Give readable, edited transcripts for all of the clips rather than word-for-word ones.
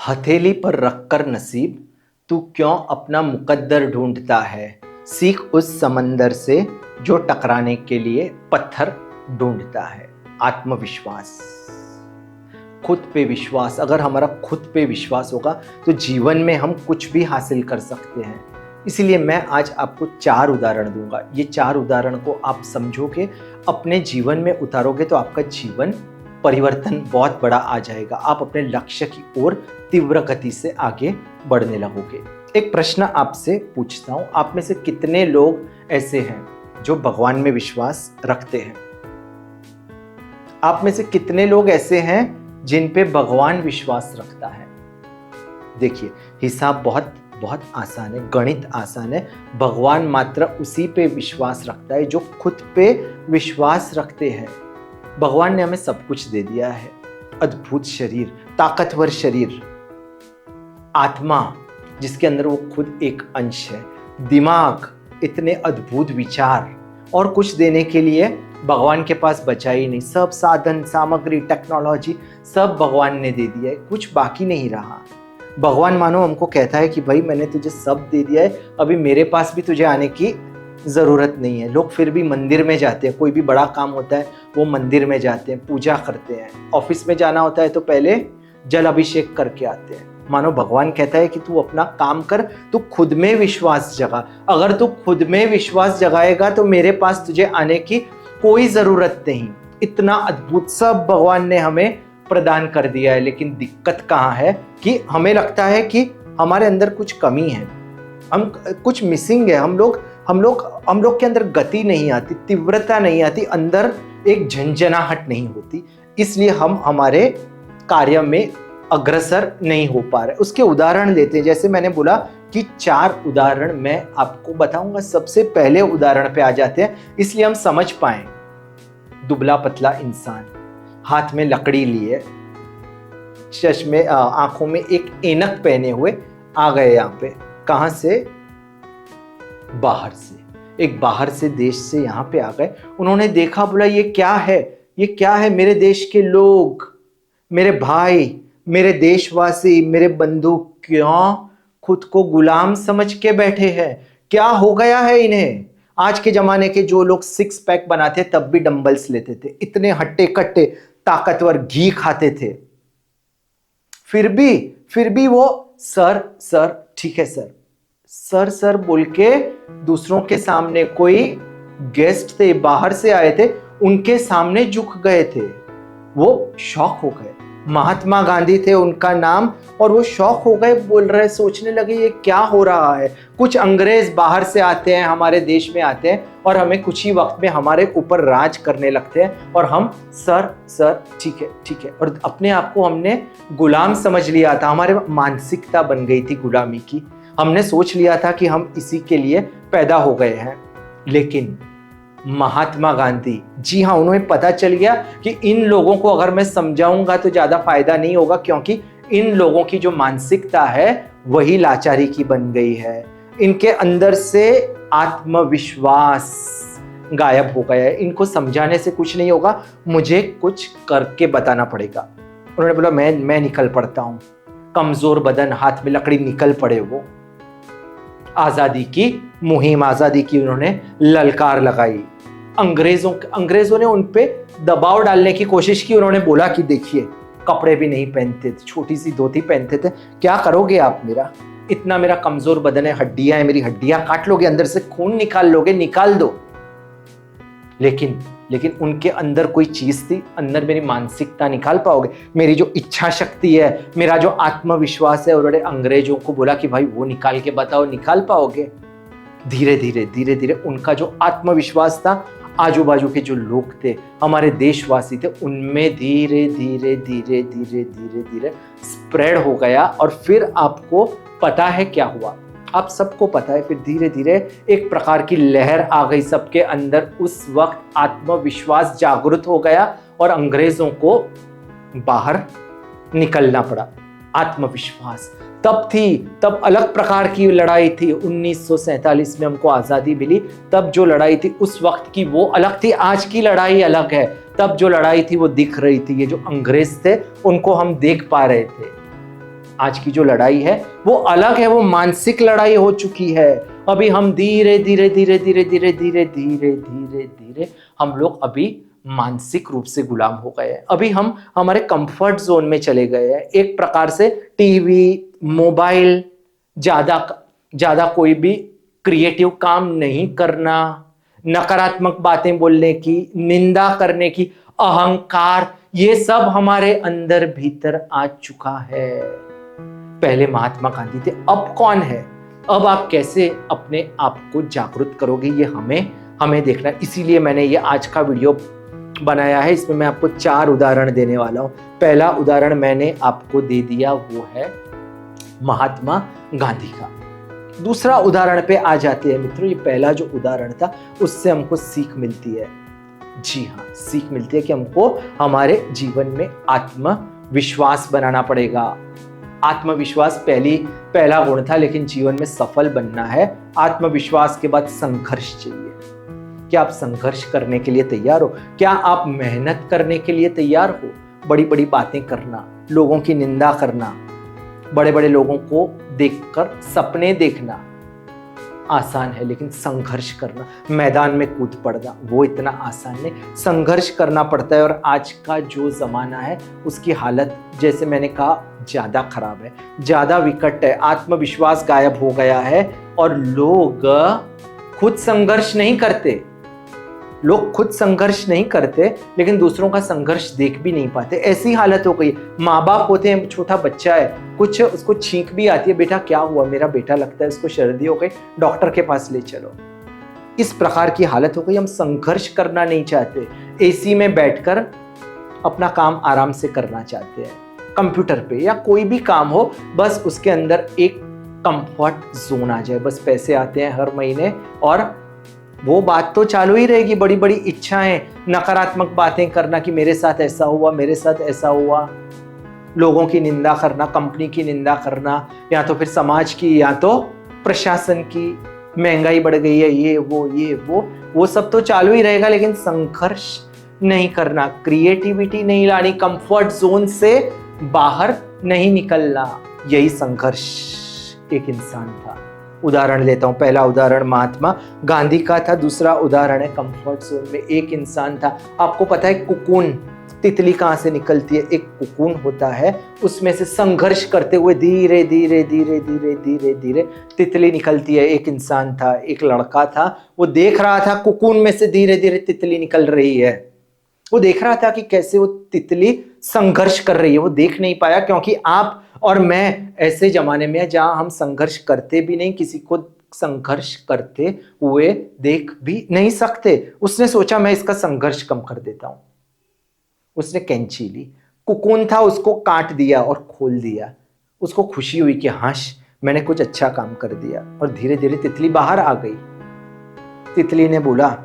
हथेली पर रखकर नसीब तू क्यों अपना मुकद्दर ढूंढता है। सीख उस समंदर से जो टकराने के लिए पत्थर ढूंढता है। आत्मविश्वास, खुद पे विश्वास। अगर हमारा खुद पे विश्वास होगा तो जीवन में हम कुछ भी हासिल कर सकते हैं। इसीलिए मैं आज आपको 4 उदाहरण दूंगा। ये 4 उदाहरण को आप समझोगे, अपने जीवन में उतारोगे तो आपका जीवन परिवर्तन बहुत बड़ा आ जाएगा। आप अपने लक्ष्य की ओर तीव्र गति से आगे बढ़ने लगोगे। एक प्रश्न आपसे पूछता हूं, आप में से कितने लोग ऐसे हैं जो भगवान में विश्वास रखते हैं? आप में से कितने लोग ऐसे हैं जिन पे भगवान विश्वास रखता है? देखिए, हिसाब बहुत बहुत आसान है, गणित आसान है। भगवान मात्र उसी पे विश्वास रखता है जो खुद पे विश्वास रखते हैं। भगवान ने हमें सब कुछ दे दिया है, अद्भुत शरीर, ताकतवर शरीर, आत्मा जिसके अंदर वो खुद एक अंश है, दिमाग, इतने अद्भुत विचार, और कुछ देने के लिए भगवान के पास बचा ही नहीं। सब साधन सामग्री टेक्नोलॉजी सब भगवान ने दे दिया है, कुछ बाकी नहीं रहा। भगवान मानो हमको कहता है कि भाई मैंने तुझे सब दे दिया है, अभी मेरे पास भी तुझे आने की ज़रूरत नहीं है। लोग फिर भी मंदिर में जाते हैं, कोई भी बड़ा काम होता है वो मंदिर में जाते हैं, पूजा करते हैं। ऑफिस में जाना होता है तो पहले जल अभिषेक करके आते हैं। मानो भगवान कहता है कि तू अपना काम कर, तू खुद में विश्वास जगा। अगर तू खुद में विश्वास जगाएगा तो मेरे पास तुझे आने की कोई ज़रूरत नहीं। इतना अद्भुत सब भगवान ने हमें प्रदान कर दिया है। लेकिन दिक्कत कहाँ है कि हमें लगता है कि हमारे अंदर कुछ कमी है, हम कुछ मिसिंग है। हम लोग के अंदर गति नहीं आती, तीव्रता नहीं आती, अंदर एक झंझनाहट नहीं होती। इसलिए हम हमारे कार्य में अग्रसर नहीं हो पा रहे। उसके उदाहरण लेते हैं। जैसे मैंने बोला कि 4 उदाहरण मैं आपको बताऊंगा। सबसे पहले उदाहरण पे आ जाते हैं, इसलिए हम समझ पाए। दुबला पतला इंसान, हाथ में लकड़ी लिए, चश्मे, आंखों में एक ऐनक पहने हुए आ गए यहाँ पे। कहां से? बाहर से, एक बाहर से देश से यहाँ पे आ गए। उन्होंने देखा, बोला ये क्या है, ये क्या है? मेरे देश के लोग, मेरे भाई, मेरे देशवासी, मेरे बंधु क्यों खुद को गुलाम समझ के बैठे हैं? क्या हो गया है इन्हें? आज के जमाने के जो लोग 6 पैक बनाते तब भी डंबल्स लेते थे, इतने हट्टे कट्टे ताकतवर, घी खाते थे, फिर भी वो सर ठीक है सर बोल के दूसरों के सामने, कोई गेस्ट थे बाहर से आए थे उनके सामने झुक गए थे। वो शौक हो गए। महात्मा गांधी थे उनका नाम, और वो शौक हो गए, बोल रहे, सोचने लगे ये क्या हो रहा है। कुछ अंग्रेज बाहर से आते हैं, हमारे देश में आते हैं और हमें कुछ ही वक्त में हमारे ऊपर राज करने लगते हैं, और हम सर ठीक है, और अपने आप को हमने गुलाम समझ लिया था। हमारे मानसिकता बन गई थी गुलामी की। हमने सोच लिया था कि हम इसी के लिए पैदा हो गए हैं। लेकिन महात्मा गांधी, जी हाँ, उन्हें पता चल गया कि इन लोगों को अगर मैं समझाऊंगा तो ज्यादा फायदा नहीं होगा, क्योंकि इन लोगों की जो मानसिकता है वही लाचारी की बन गई है। इनके अंदर से आत्मविश्वास गायब हो गया है। इनको समझाने से कुछ नहीं होगा, मुझे कुछ करके बताना पड़ेगा। उन्होंने बोला मैं निकल पड़ता हूं। कमजोर बदन, हाथ में लकड़ी, निकल पड़े वो। आजादी की मुहिम, आजादी की उन्होंने ललकार लगाई। अंग्रेजों ने उन पे दबाव डालने की कोशिश की। उन्होंने बोला कि देखिए, कपड़े भी नहीं पहनते थे, छोटी सी धोती पहनते थे, क्या करोगे आप? मेरा इतना मेरा कमजोर बदन है, हड्डियां हैं, मेरी हड्डियां काट लोगे, अंदर से खून निकाल लोगे, निकाल दो। लेकिन उनके अंदर कोई चीज थी, अंदर मेरी मानसिकता निकाल पाओगे? मेरी जो इच्छा शक्ति है, मेरा जो आत्मविश्वास है। उन्होंने अंग्रेजों को बोला कि भाई वो निकाल के बताओ, निकाल पाओगे? धीरे धीरे उनका जो आत्मविश्वास था, आजू बाजू के जो लोग थे, हमारे देशवासी थे, उनमें धीरे धीरे स्प्रेड हो गया। और फिर आपको पता है क्या हुआ? आप सबको पता है, फिर धीरे धीरे एक प्रकार की लहर आ गई सबके अंदर। उस वक्त आत्मविश्वास जागृत हो गया और अंग्रेजों को बाहर निकलना पड़ा। आत्मविश्वास तब अलग प्रकार की लड़ाई थी। 1947 में हमको आज़ादी मिली, तब जो लड़ाई थी उस वक्त की वो अलग थी, आज की लड़ाई अलग है। तब जो लड़ाई थी वो दिख रही थी, ये जो अंग्रेज थे उनको हम देख पा रहे थे। आज की जो लड़ाई है वो अलग है, वो मानसिक लड़ाई हो चुकी है। अभी हम धीरे धीरे धीरे धीरे धीरे धीरे धीरे धीरे धीरे हम लोग अभी मानसिक रूप से गुलाम हो गए हैं। अभी हम हमारे कंफर्ट जोन में चले गए हैं। एक प्रकार से टीवी, मोबाइल, ज्यादा कोई भी क्रिएटिव काम नहीं करना, नकारात्मक बातें बोलने की, निंदा करने की, अहंकार, ये सब हमारे अंदर भीतर आ चुका है। पहले महात्मा गांधी थे, अब कौन है? अब आप कैसे अपने आप को जागरूक करोगे, ये हमें देखना है। इसीलिए मैंने ये आज का वीडियो बनाया है। इसमें मैं आपको 4 उदाहरण देने वाला हूं। पहला उदाहरण मैंने आपको दे दिया, वो है महात्मा गांधी का। दूसरा उदाहरण पे आ जाते हैं मित्रों। ये पहला जो उदाहरण था उससे हमको सीख मिलती है। जी हाँ, सीख मिलती है कि हमको हमारे जीवन में आत्मविश्वास बनाना पड़ेगा। आत्मविश्वास पहला गुण था, लेकिन जीवन में सफल बनना है आत्मविश्वास के बाद संघर्ष चाहिए। क्या आप संघर्ष करने के लिए तैयार हो? क्या आप मेहनत करने के लिए तैयार हो? बड़ी बड़ी बातें करना, लोगों की निंदा करना, बड़े बड़े लोगों को देखकर सपने देखना आसान है, लेकिन संघर्ष करना, मैदान में कूद पड़ना, वो इतना आसान नहीं। संघर्ष करना पड़ता है। और आज का जो जमाना है उसकी हालत, जैसे मैंने कहा, ज्यादा खराब है, ज्यादा विकट है। आत्मविश्वास गायब हो गया है और लोग खुद संघर्ष नहीं करते। लेकिन दूसरों का संघर्ष देख भी नहीं पाते। ऐसी हालत हो गई। माँ बाप होते हैं, छोटा बच्चा है, कुछ उसको छींक भी आती है, बेटा क्या हुआ? मेरा बेटा लगता है इसको सर्दी हो गई, डॉक्टर के पास ले चलो। इस प्रकार की हालत हो गई। हम संघर्ष करना नहीं चाहते, एसी में बैठकर अपना काम आराम से करना चाहते हैं। कंप्यूटर पे या कोई भी काम हो, बस उसके अंदर एक कंफर्ट जोन आ जाए। बस पैसे आते हैं हर महीने और वो बात तो चालू ही रहेगी। बड़ी बड़ी इच्छाएं, नकारात्मक बातें करना कि मेरे साथ ऐसा हुआ, मेरे साथ ऐसा हुआ, लोगों की निंदा करना, कंपनी की निंदा करना, या तो फिर समाज की, या तो प्रशासन की, महंगाई बढ़ गई है, ये वो सब तो चालू ही रहेगा। लेकिन संघर्ष नहीं करना, क्रिएटिविटी नहीं लानी, कंफर्ट जोन से बाहर नहीं निकलना, यही संघर्ष एक इंसान था। उदाहरण लेता हूं। पहला उदाहरण महात्मा गांधी का था। दूसरा उदाहरण है कंफर्ट जोन में एक इंसान था। आपको पता है कुकून, तितली कहां से निकलती है? एक कुकून होता है, उसमें से संघर्ष करते हुए धीरे धीरे धीरे धीरे धीरे धीरे तितली निकलती है। एक इंसान था, एक लड़का था, वो देख रहा था कुकून में से धीरे धीरे तितली निकल रही है। वो देख रहा था कि कैसे वो तितली संघर्ष कर रही है। वो देख नहीं पाया, क्योंकि आप और मैं ऐसे जमाने में जहां हम संघर्ष करते भी नहीं, किसी को संघर्ष करते हुए देख भी नहीं सकते। उसने सोचा मैं इसका संघर्ष कम कर देता हूं। उसने कैंची ली, कुकून था, उसको काट दिया और खोल दिया। उसको खुशी हुई कि हाश, मैंने कुछ अच्छा काम कर दिया। और धीरे धीरे तितली बाहर आ गई। तितली ने बोला,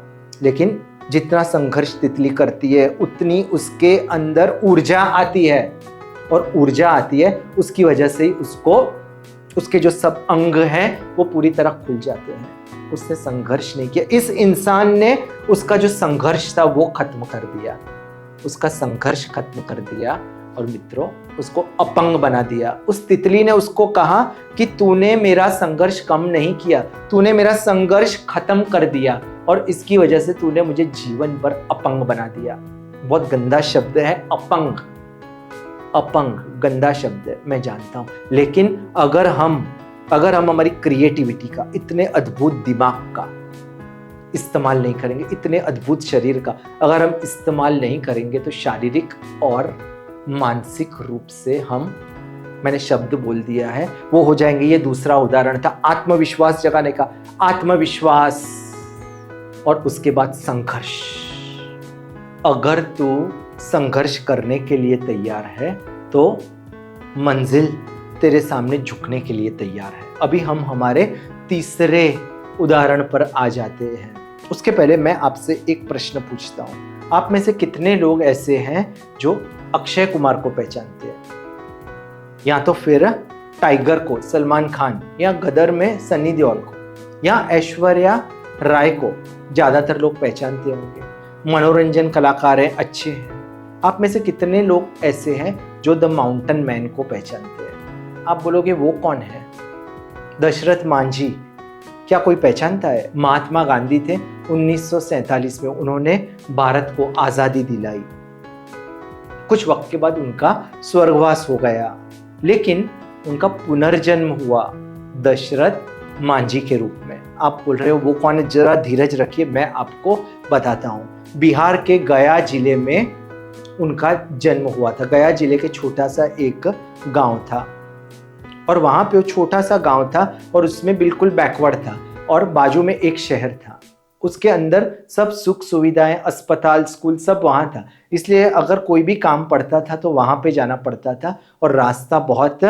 लेकिन जितना संघर्ष तितली करती है उतनी उसके अंदर ऊर्जा आती है, और ऊर्जा आती है उसकी वजह से ही उसके जो सब अंग हैं वो पूरी तरह खुल जाते हैं। उसने संघर्ष नहीं किया। इस इंसान ने उसका जो संघर्ष था वो खत्म कर दिया, उसका संघर्ष खत्म कर दिया और मित्रों उसको अपंग बना दिया। उस तितली ने उसको कहा कि तूने मेरा संघर्ष कम नहीं किया, तूने मेरा संघर्ष खत्म कर दिया, और इसकी वजह से तूने मुझे जीवन भर अपंग बना दिया। बहुत गंदा शब्द है अपंग, गंदा शब्द है, मैं जानता हूं। लेकिन अगर हम हमारी क्रिएटिविटी का, इतने अद्भुत दिमाग का इस्तेमाल नहीं करेंगे, इतने अद्भुत शरीर का अगर हम इस्तेमाल नहीं करेंगे, तो शारीरिक और मानसिक रूप से मैंने शब्द बोल दिया है, वो हो जाएंगे। ये दूसरा उदाहरण था आत्मविश्वास जगाने का। आत्मविश्वास और उसके बाद संघर्ष। अगर तू संघर्ष करने के लिए तैयार है तो मंजिल तेरे सामने झुकने के लिए तैयार है। अभी हम हमारे तीसरे उदाहरण पर आ जाते हैं। उसके पहले मैं आपसे एक प्रश्न पूछता हूं। आप में से कितने लोग ऐसे हैं जो अक्षय कुमार को पहचानते हैं, या तो फिर टाइगर को, सलमान खान, या गदर में सनी देओल को, या ऐश्वर्या राय को ज्यादातर लोग पहचानते होंगे। मनोरंजन कलाकार हैं, अच्छे हैं। आप में से कितने लोग ऐसे हैं जो द माउंटेन मैन को पहचानते हैं? आप बोलोगे वो कौन है? दशरथ मांझी। क्या कोई पहचानता है? महात्मा गांधी थे। 1947 में उन्होंने भारत को आजादी दिलाई। कुछ वक्त के बाद उनका स्वर्गवास हो गया, लेकिन उनका पुनर्जन्म हुआ दशरथ मांझी के रूप में। आप बोल रहे हो वो कौन है? जरा धीरज रखिए, मैं आपको बताता हूँ। बिहार के गया जिले में उनका जन्म हुआ था। गया जिले के छोटा सा एक गांव था, और वहां पे वो छोटा सा गांव था और उसमें बिल्कुल बैकवर्ड था, और बाजू में एक शहर था। उसके अंदर सब सुख सुविधाएं, अस्पताल, स्कूल सब वहां था। इसलिए अगर कोई भी काम पड़ता था तो वहां पे जाना पड़ता था, और रास्ता बहुत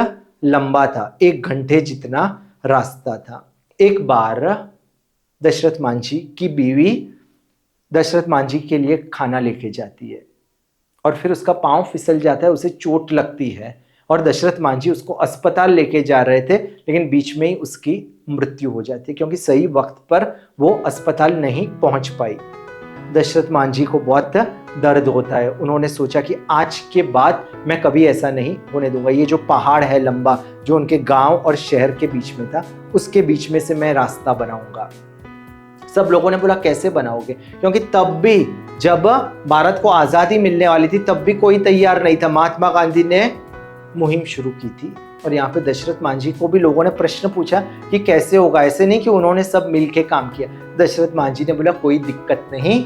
लंबा था, 1 घंटे जितना रास्ता था। एक बार दशरथ मांझी की बीवी दशरथ मांझी के लिए खाना लेके जाती है, और फिर उसका पांव फिसल जाता है, उसे चोट लगती है, और दशरथ मांझी उसको अस्पताल लेके जा रहे थे, लेकिन बीच में ही उसकी मृत्यु हो जाती है, क्योंकि सही वक्त पर वो अस्पताल नहीं पहुंच पाई। दशरथ मांझी को बहुत दर्द होता है। उन्होंने सोचा कि आज के बाद मैं कभी ऐसा नहीं होने दूंगा। ये जो पहाड़ है लंबा, जो उनके गांव और शहर के बीच में था, उसके बीच में से मैं रास्ता बनाऊंगा। सब लोगों ने बोला कैसे बनाओगे? क्योंकि तब भी जब भारत को आजादी मिलने वाली थी, तब भी कोई तैयार नहीं था। महात्मा गांधी ने मुहिम शुरू की थी, और यहाँ पे दशरथ मांझी को भी लोगों ने प्रश्न पूछा कि कैसे होगा। ऐसे नहीं कि उन्होंने सब मिलके काम किया। दशरथ मांझी ने बोला कोई दिक्कत नहीं,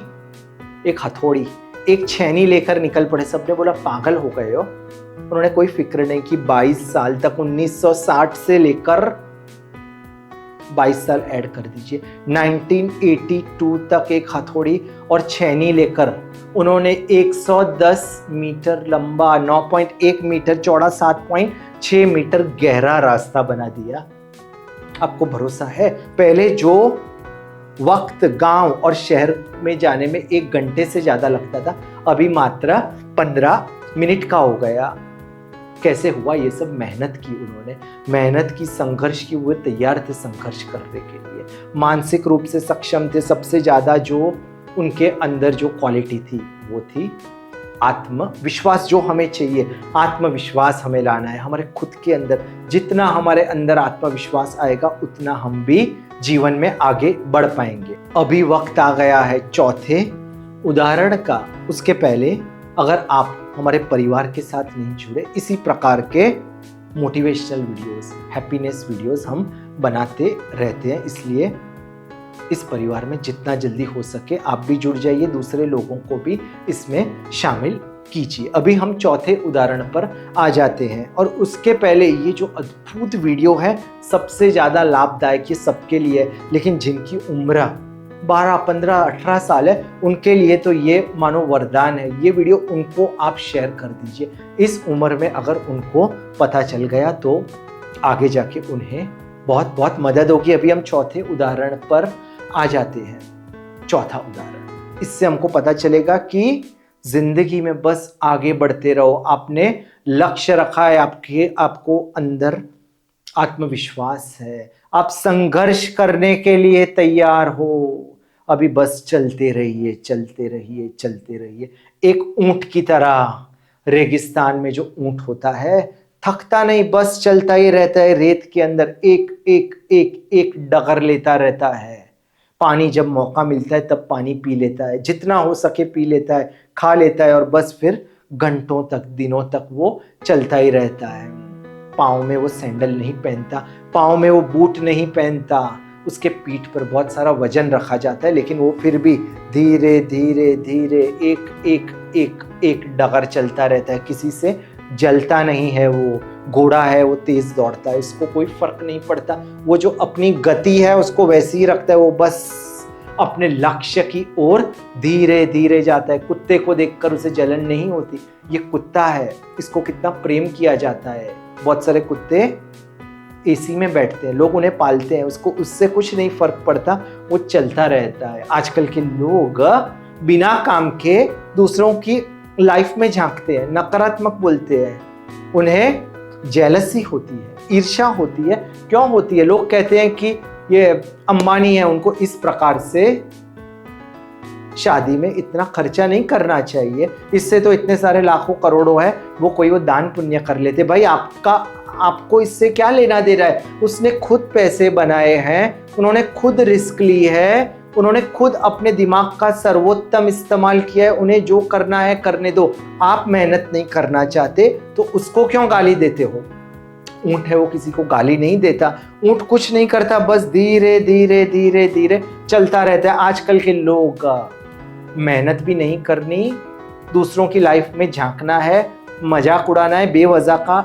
एक हथौड़ी, एक छेनी लेकर निकल पड़े। सबने बोला पागल हो गए हो? उन्होंने कोई फिक्र नहीं की। 22 साल तक, 1960 से लेकर 22 साल ऐड कर दीजिए, 1982 तक एक हथौड़ी और छेनी लेकर उन्होंने 110 मीटर लंबा, 9.1 मीटर चौड़ा, 7.6 मीटर गहरा रास्ता बना दिया। आपको भरोसा है? पहले जो वक्त गांव और शहर में जाने में 1 घंटे से ज्यादा लगता था, अभी मात्र 15 मिनट का हो गया। कैसे हुआ? ये सब मेहनत की उन्होंने, मेहनत की, संघर्ष की। वो तैयार थे संघर्ष करने के लिए, मानसिक रूप से सक्षम थे। सबसे ज्यादा जो उनके अंदर जो क्वालिटी थी वो थी आत्मविश्वास। जो हमें चाहिए, आत्मविश्वास हमें लाना है हमारे खुद के अंदर। जितना हमारे अंदर आत्मविश्वास आएगा, उतना हम भी जीवन में आगे बढ़ पाएंगे। अभी वक्त आ गया है चौथे उदाहरण का। उसके पहले अगर आप हमारे परिवार के साथ नहीं जुड़े, इसी प्रकार के मोटिवेशनल वीडियोस, हैप्पीनेस वीडियोस हम बनाते रहते हैं, इसलिए इस परिवार में जितना जल्दी हो सके आप भी जुड़ जाइए, दूसरे लोगों को भी इसमें शामिल कीजिए। अभी हम चौथे उदाहरण पर आ जाते हैं, और उसके पहले ये जो अद्भुत वीडियो है सबसे ज़्यादा लाभदायक ये सबके लिए, लेकिन जिनकी उम्र 12, 15, 18 साल है, उनके लिए तो ये मानो वरदान है। ये वीडियो उनको आप शेयर कर दीजिए। इस उम्र में अगर उनको पता चल गया तो आगे जाके उन्हें बहुत बहुत मदद होगी। अभी हम चौथे उदाहरण पर आ जाते हैं। चौथा उदाहरण, इससे हमको पता चलेगा कि जिंदगी में बस आगे बढ़ते रहो। आपने लक्ष्य रखा है, आपको अंदर आत्मविश्वास है, आप संघर्ष करने के लिए तैयार हो। अभी बस चलते रहिए, चलते रहिए, चलते रहिए। एक ऊंट की तरह, रेगिस्तान में जो ऊंट होता है थकता नहीं, बस चलता ही रहता है। रेत के अंदर एक एक एक एक डगर लेता रहता है। पानी जब मौका मिलता है तब पानी पी लेता है, जितना हो सके पी लेता है, खा लेता है, और बस फिर घंटों तक, दिनों तक वो चलता ही रहता है। पाँव में वो सैंडल नहीं पहनता, पाँव में वो बूट नहीं पहनता, उसके पीठ पर बहुत सारा वजन रखा जाता है, लेकिन वो फिर भी धीरे धीरे धीरे एक एक एक एक डगर चलता रहता है। किसी से जलता नहीं है। वो घोड़ा है, वो तेज दौड़ता है, उसको कोई फर्क नहीं पड़ता। वो जो अपनी गति है उसको वैसे ही रखता है, वो बस अपने लक्ष्य की ओर धीरे धीरे जाता है। कुत्ते को देखकर उसे जलन नहीं होती। ये कुत्ता है, इसको कितना प्रेम किया जाता है। बहुत सारे कुत्ते एसी में बैठते हैं, लोग उन्हें पालते हैं, उसको उससे कुछ नहीं फर्क पड़ता, वो चलता रहता है। आजकल के लोग बिना काम के दूसरों की लाइफ में झांकते हैं, नकारात्मक बोलते हैं, उन्हें जेलसी होती है, ईर्ष्या होती है। क्यों होती है? लोग कहते हैं कि ये अंबानी है, उनको इस प्रकार से शादी में इतना खर्चा नहीं करना चाहिए, इससे तो इतने सारे लाखों करोड़ों है, वो दान पुण्य कर लेते। भाई आपको इससे क्या लेना दे रहा है? उसने खुद पैसे बनाए हैं, उन्होंने खुद रिस्क ली है, उन्होंने खुद अपने दिमाग का सर्वोत्तम इस्तेमाल किया है। उन्हें जो करना है करने दो। आप मेहनत नहीं करना चाहते तो उसको क्यों गाली देते हो? ऊंट है, वो किसी को गाली नहीं देता। ऊंट कुछ नहीं करता, बस धीरे धीरे धीरे धीरे चलता रहता है। आजकल के लोग मेहनत भी नहीं करनी, दूसरों की लाइफ में झांकना है, मजाक उड़ाना है, बेवजह का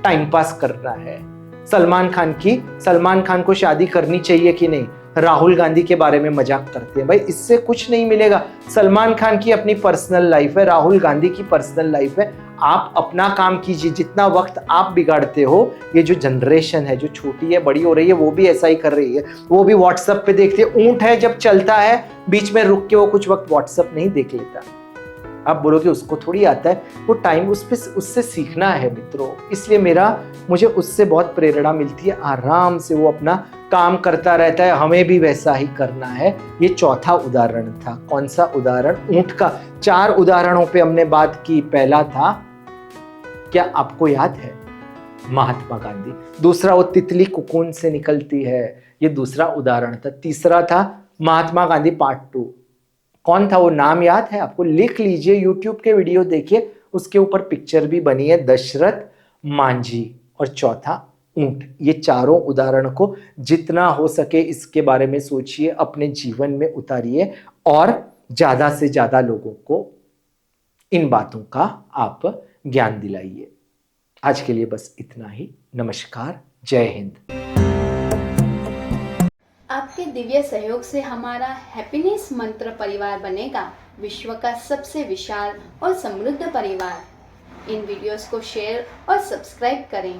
टाइम पास करना है। सलमान खान को शादी करनी चाहिए कि नहीं? राहुल गांधी के बारे में मजाक करते हैं। भाई इससे कुछ नहीं मिलेगा। सलमान खान की अपनी पर्सनल लाइफ है, राहुल गांधी की पर्सनल लाइफ है। आप अपना काम कीजिए। जितना वक्त आप बिगाड़ते हो, ये जो जनरेशन है जो छोटी है बड़ी हो रही है वो भी ऐसा ही कर रही है। वो भी व्हाट्सएप पे देखते हैं। ऊंट है, जब चलता है बीच में रुक के वो कुछ वक्त व्हाट्सएप नहीं देख लेता। आप बोलोगे उसको थोड़ी आता है, वो टाइम उससे सीखना है मित्रों। इसलिए मुझे उससे बहुत प्रेरणा मिलती है। आराम से वो अपना काम करता रहता है, हमें भी वैसा ही करना है। ये चौथा उदाहरण था। कौन सा उदाहरण? ऊंट का। 4 उदाहरणों पे हमने बात की। पहला था, क्या आपको याद है? महात्मा गांधी। दूसरा, वो तितली कोकून से निकलती है, ये दूसरा उदाहरण था। तीसरा था महात्मा गांधी पार्ट 2। कौन था वो? नाम याद है आपको? लिख लीजिए, यूट्यूब के वीडियो देखिए, उसके ऊपर पिक्चर भी बनी है, दशरथ मांझी। और चौथा ऊंट। ये चारों उदाहरण को जितना हो सके इसके बारे में सोचिए, अपने जीवन में उतारिए और ज्यादा से ज्यादा लोगों को इन बातों का आप ज्ञान दिलाइए। आज के लिए बस इतना ही। नमस्कार, जय हिंद। आपके दिव्य सहयोग से हमारा हैप्पीनेस मंत्र परिवार बनेगा विश्व का सबसे विशाल और समृद्ध परिवार। इन वीडियोस को शेयर और सब्सक्राइब करें।